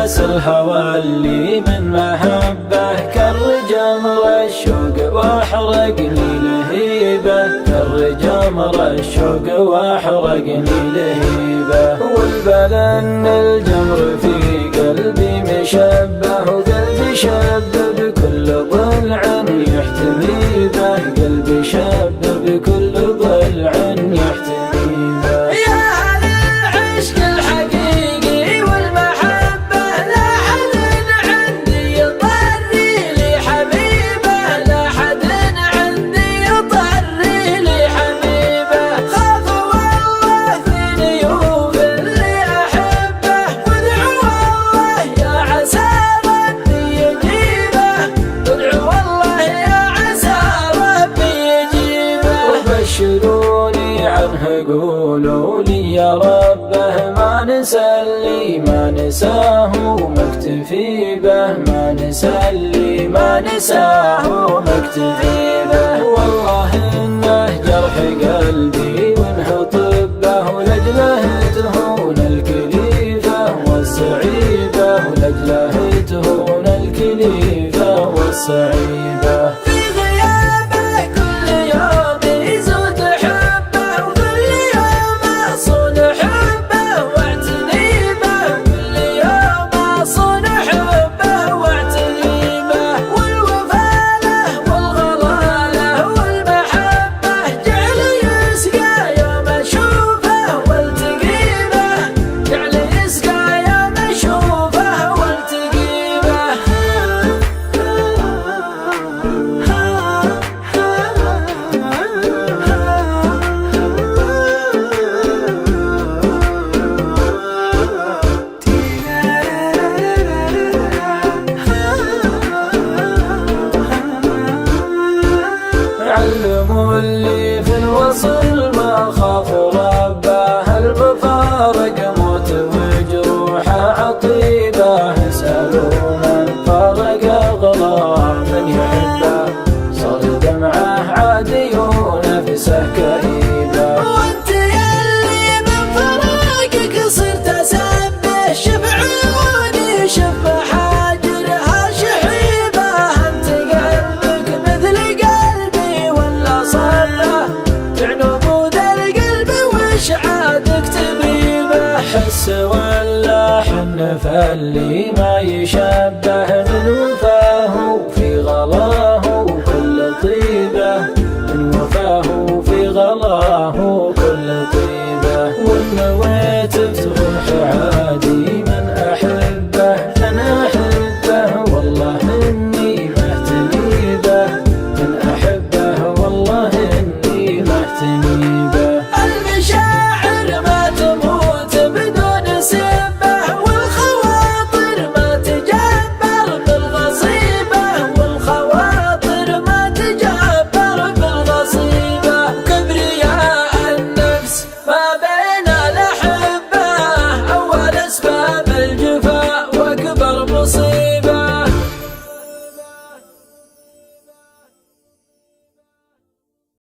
ناس الهوى اللي من محبه كالرجمر الشوق واحرقني لهيبه، كالرجمر الشوق واحرقني لهيبه. والبلا ان الجمر في قلبي مشبه، وقلبي شب بكل ضلع يحتمي به، قلبي شب بكل ضلع يحتمي به. يا أهل العشق الحقيقي والمحبة، لا حد عندي يطري لي حبيبه، لا حد عندي يطري لي حبيبه. خاف والله في نيوف اللي أحبه، وادعوا الله يا عسى ربي يجيبه، وادعوا والله يا عسى ربي يجيبه. وبشروني عنه قولوا لي يا ربه ما نسلي ما نساه مكتفي به، ما نسلي ما نساه مكتفي به. والله انه جرح قلبي وانه طبه، ولجله تهون الكليفه والسعيبه، ولجله تهون الكليفه والسعيبه. علموا اللي في الوصل ما خاف ربه، المفارق موت وجروحه عطيبه. اسألوا من فارق اغلى من يحبه، صار دمعه عادي ونفسه كئيبه. وانت يلي من فراقك صرت اسبه، شف عيوني شف حاجرها شحيبه. انت قلبك مثل قلبي ولا صبه، بعنبود القلب وش عادك تبيبه. حس ولا حن فاللي ما يشبه،